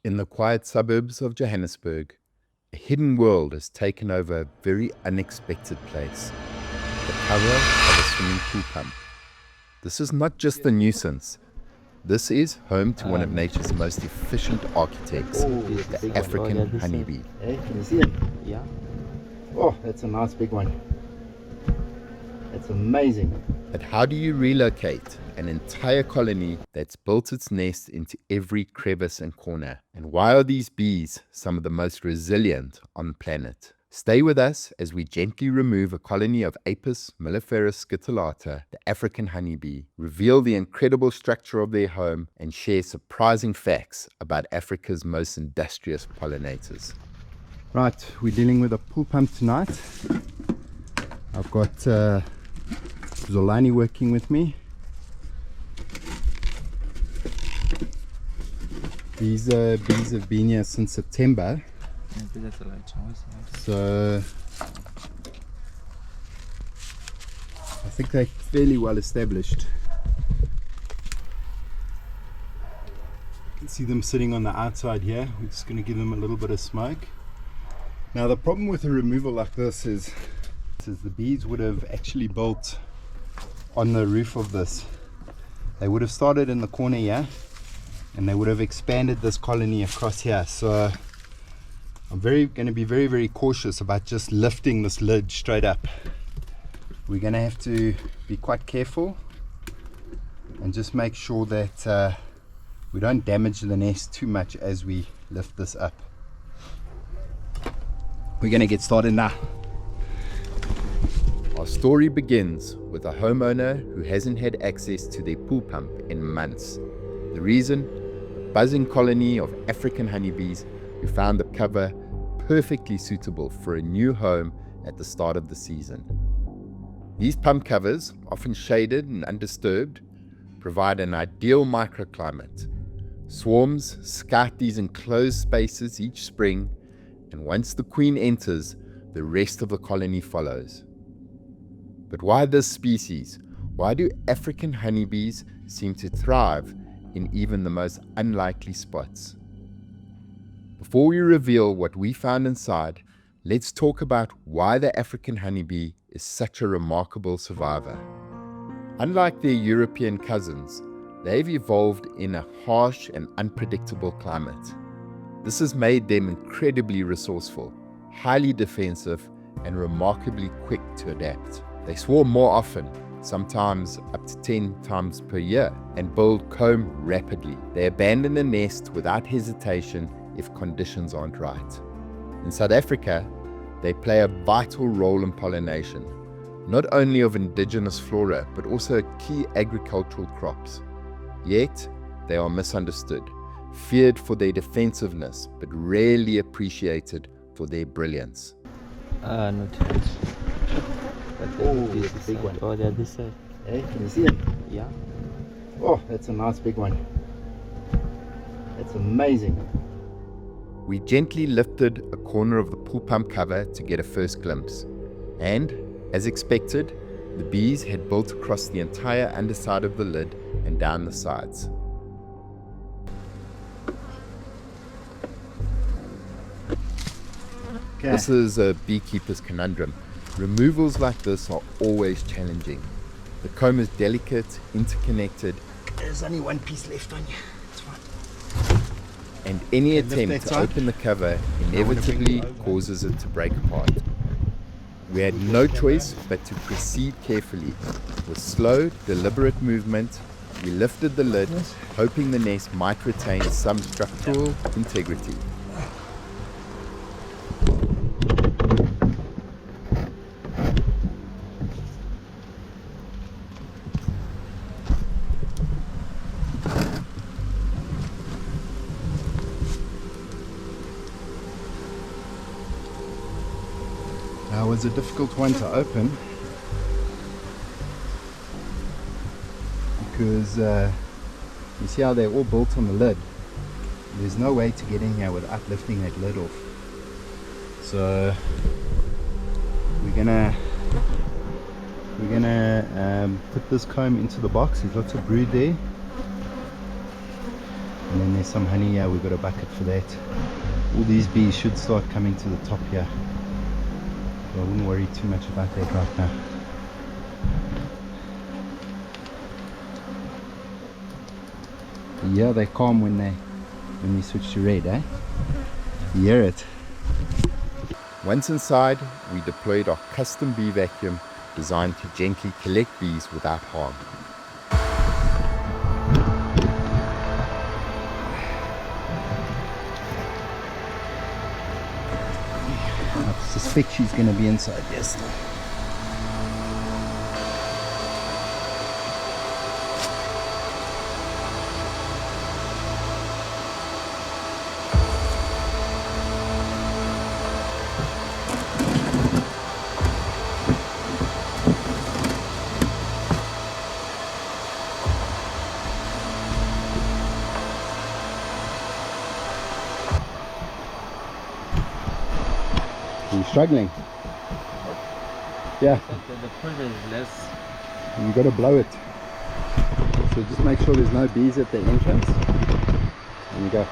In the quiet suburbs of Johannesburg, a hidden world has taken over a very unexpected place, the cover of a swimming pool pump. This is not just a nuisance. This is home to one of nature's most efficient architects, the African honeybee. Hey, can you see it? Yeah. Oh, that's a nice big one. That's amazing. But how do you relocate an entire colony that's built its nest into every crevice and corner? And why are these bees some of the most resilient on the planet? Stay with us as we gently remove a colony of Apis mellifera scutellata, the African honeybee, reveal the incredible structure of their home, and share surprising facts about Africa's most industrious pollinators. Right, we're dealing with a pool pump tonight. I've got Zolani working with me. These bees have been here since September. So I think they're fairly well established. You can see them sitting on the outside here. We're just going to give them a little bit of smoke. Now the problem with a removal like this is the bees would have actually built on the roof of this. They would have started in the corner here and they would have expanded this colony across here. So I'm going to be very cautious about just lifting this lid straight up. We're going to have to be quite careful and just make sure that we don't damage the nest too much as we lift this up. We're going to get started now. Our story begins with a homeowner who hasn't had access to their pool pump in months. The reason? A buzzing colony of African honeybees who found the cover perfectly suitable for a new home at the start of the season. These pump covers, often shaded and undisturbed, provide an ideal microclimate. Swarms scout these enclosed spaces each spring, and once the queen enters, the rest of the colony follows. But why this species? Why do African honeybees seem to thrive in even the most unlikely spots? Before we reveal what we found inside, let's talk about why the African honeybee is such a remarkable survivor. Unlike their European cousins, they've evolved in a harsh and unpredictable climate. This has made them incredibly resourceful, highly defensive, and remarkably quick to adapt. They swarm more often, sometimes up to 10 times per year, and build comb rapidly. They abandon a nest without hesitation if conditions aren't right. In South Africa, they play a vital role in pollination, not only of indigenous flora, but also key agricultural crops. Yet, they are misunderstood, feared for their defensiveness, but rarely appreciated for their brilliance. Not much. Oh, it's a big one. Oh, they're this side. Hey, can you see it? Yeah. Oh, that's a nice big one. That's amazing. We gently lifted a corner of the pool pump cover to get a first glimpse. And, as expected, the bees had built across the entire underside of the lid and down the sides. Okay. This is a beekeeper's conundrum. Removals like this are always challenging. The comb is delicate, interconnected, There's only one piece left on you. It's fine. and any Okay, lift attempt that to side. open the cover bring inevitably it over. causes it to break apart. We had no choice but to proceed carefully. With slow, deliberate movement, we lifted the lid, hoping the nest might retain some structural integrity. That was a difficult one to open because you see how they're all built on the lid. There's no way to get in here without lifting that lid off. So we're gonna put this comb into the box. There's lots of brood there. And then there's some honey here, we've got a bucket for that. All these bees should start coming to the top here. So I wouldn't worry too much about that right now. Yeah, they calm when we switch to red, eh? You hear it? Once inside, we deployed our custom bee vacuum designed to gently collect bees without harm. I suspect she's going to be inside there still. Are you struggling? Yeah. The pressure is less. You got to blow it. So just make sure there's no bees at the entrance. And go.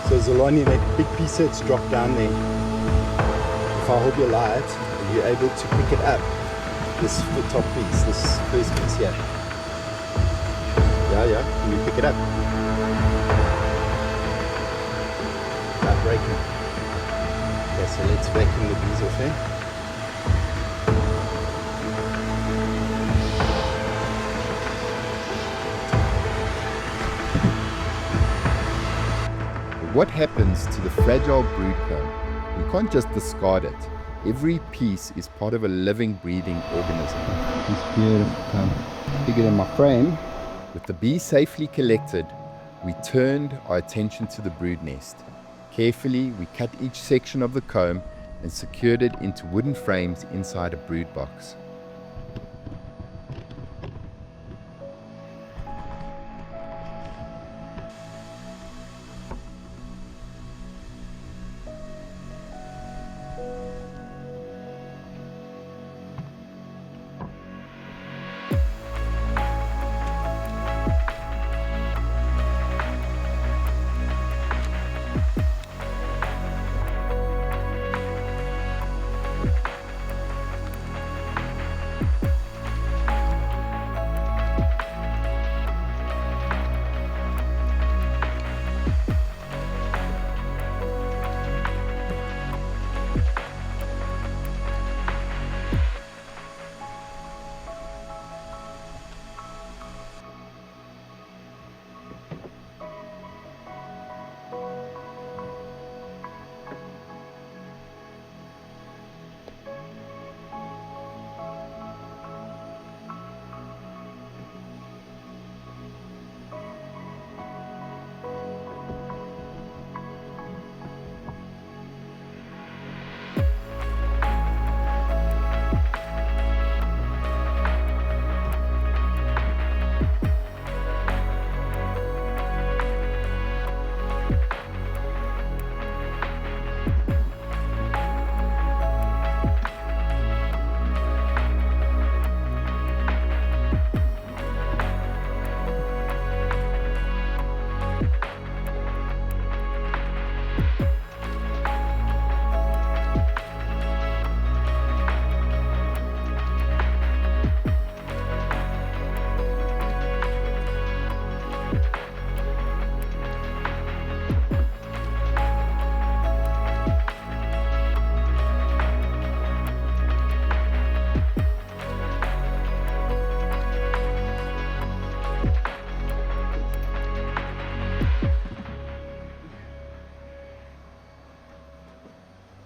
So Zolani, that big piece that's dropped down there, if I hold your light, are you able to pick it up? This top piece, this first piece here. Yeah, can you pick it up? Not breaking. Okay, so let's vacuum the bees off here. What happens to the fragile brood comb? We can't just discard it. Every piece is part of a living, breathing organism. It's beautiful comb. Bigger than my frame. With the bees safely collected, we turned our attention to the brood nest. Carefully, we cut each section of the comb and secured it into wooden frames inside a brood box.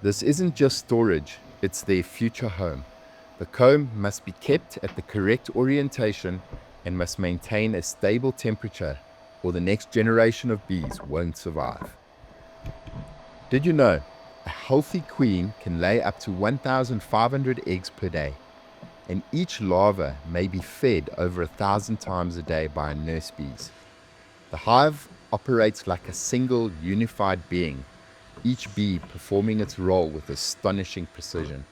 This isn't just storage, it's their future home. The comb must be kept at the correct orientation and must maintain a stable temperature, or the next generation of bees won't survive. Did you know a healthy queen can lay up to 1,500 eggs per day, and each larva may be fed over 1,000 times a day by nurse bees? The hive operates like a single unified being, each bee performing its role with astonishing precision.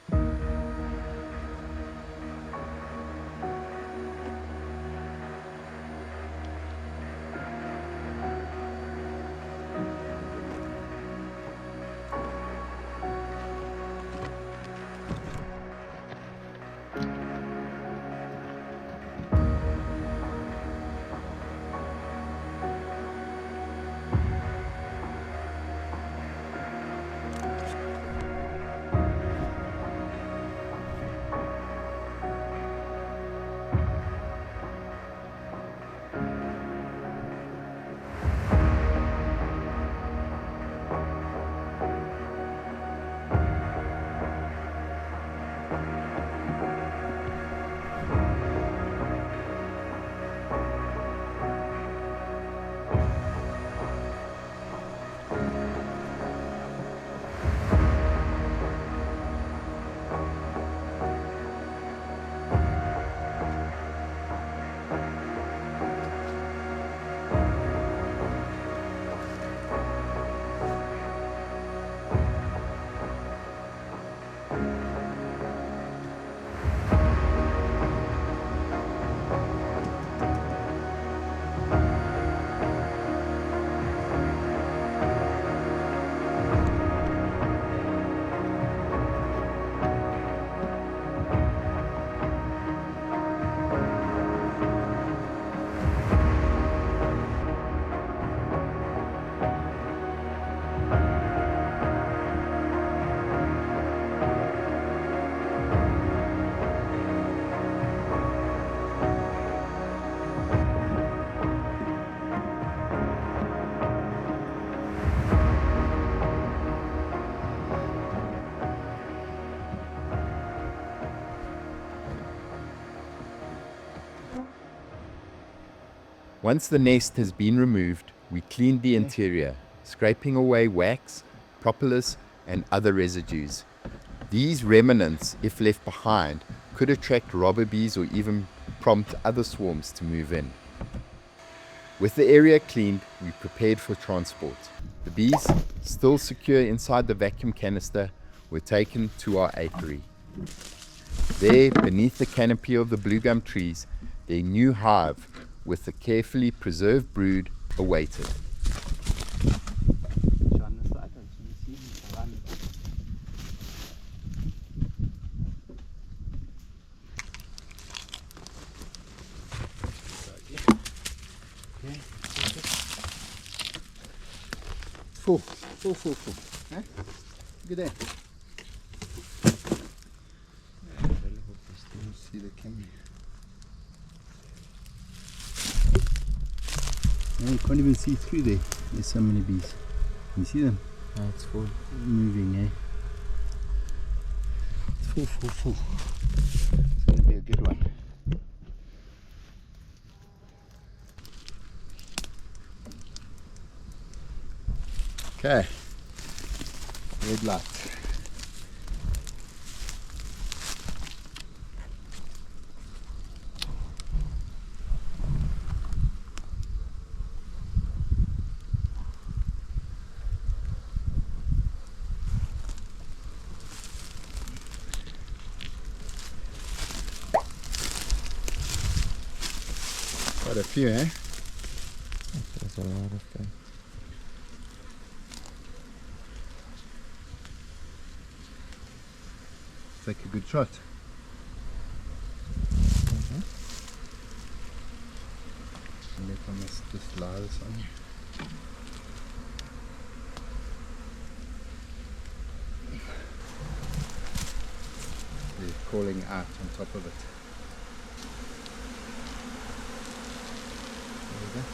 Once the nest has been removed, we cleaned the interior, scraping away wax, propolis, and other residues. These remnants, if left behind, could attract robber bees or even prompt other swarms to move in. With the area cleaned, we prepared for transport. The bees, still secure inside the vacuum canister, were taken to our apiary. There, beneath the canopy of the blue gum trees, their new hive, with the carefully preserved brood, awaited. Full. Eh? Look at that. See the camera. No, you can't even see through there. There's so many bees. Can you see them? Oh, it's full. Moving, eh? It's full. It's going to be a good one. Okay. Red light. Quite a few, eh? There's a lot of them. Take a good shot. And if I must just lie this on you. They're calling out on top of it. There we go.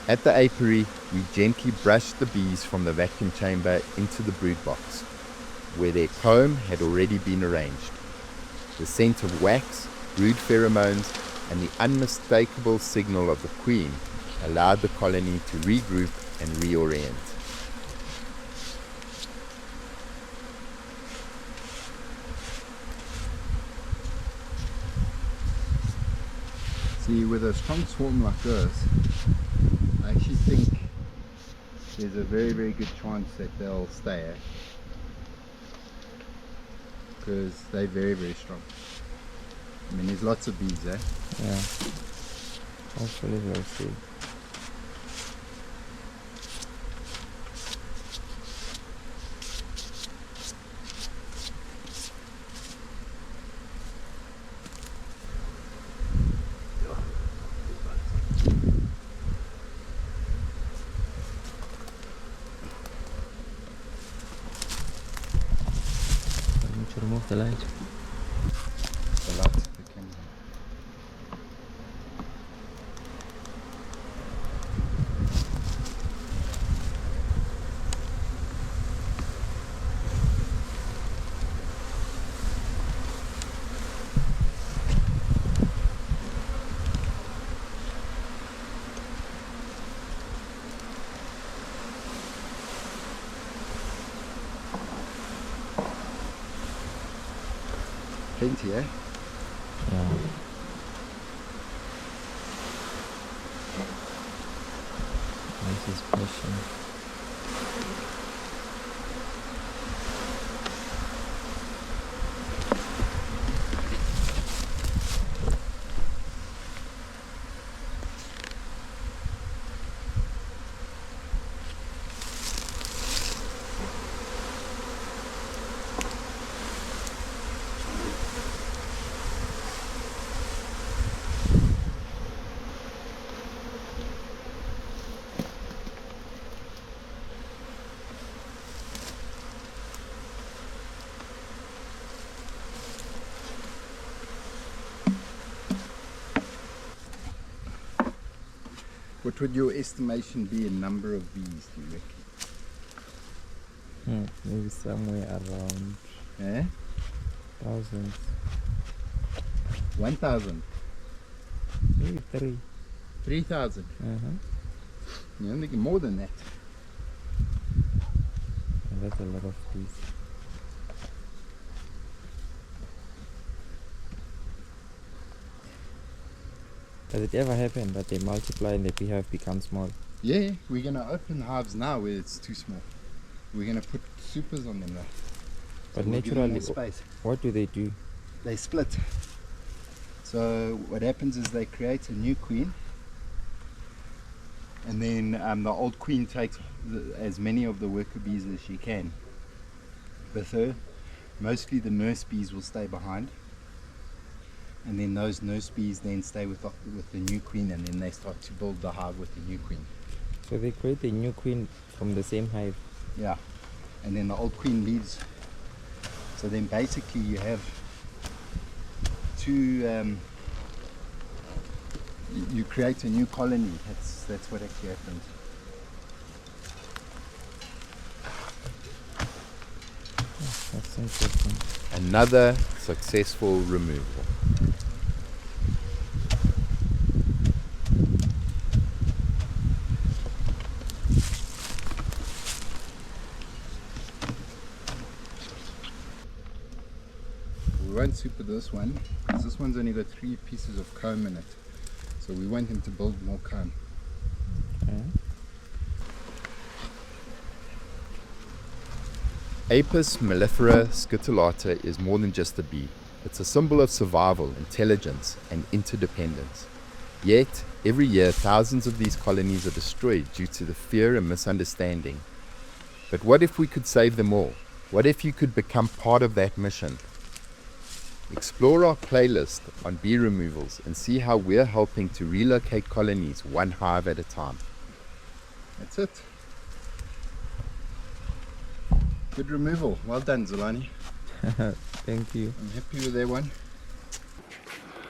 At the apiary, we gently brushed the bees from the vacuum chamber into the brood box, where their comb had already been arranged. The scent of wax, brood pheromones, and the unmistakable signal of the queen allowed the colony to regroup and reorient. See, with a strong swarm like this, I actually think there's a very, very good chance that they'll stay, because they're very, very strong. I mean, there's lots of bees, eh? Yeah. Hopefully we'll see. I need to remove the light. The light, the camera. Plenty, eh? Yeah. This is pushing. What would your estimation be in number of bees, do you reckon? Maybe somewhere around Eh? thousands. 1,000? Maybe 3. 3,000? You don't think more than that? And that's a lot of bees. Does it ever happen that they multiply and the beehive becomes small? Yeah, we're going to open hives now where it's too small. We're going to put supers on them now. But We'll give them naturally, more space. what do they do? They split. So what happens is they create a new queen, and then the old queen takes as many of the worker bees as she can with her. Mostly the nurse bees will stay behind, and then those nurse bees then stay with the new queen, and then they start to build the hive with the new queen. So they create a new queen from the same hive. Yeah, and then the old queen leaves. So then basically you have two, you create a new colony. That's what actually happens. That's interesting. Another successful removal. We won't super this one because this one's only got 3 pieces of comb in it. So we want him to build more comb. Okay. Apis mellifera scutellata is more than just a bee. It's a symbol of survival, intelligence, and interdependence. Yet, every year, thousands of these colonies are destroyed due to the fear and misunderstanding. But what if we could save them all? What if you could become part of that mission? Explore our playlist on bee removals and see how we're helping to relocate colonies one hive at a time. That's it. Good removal. Well done, Zulani. Thank you. I'm happy with that one.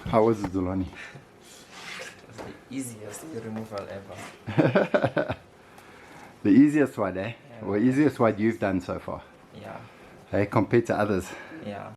How was it, Zulani? It's the easiest removal ever. The easiest one, eh? Yeah. Or easiest one you've done so far? Yeah. Hey, compared to others? Yeah.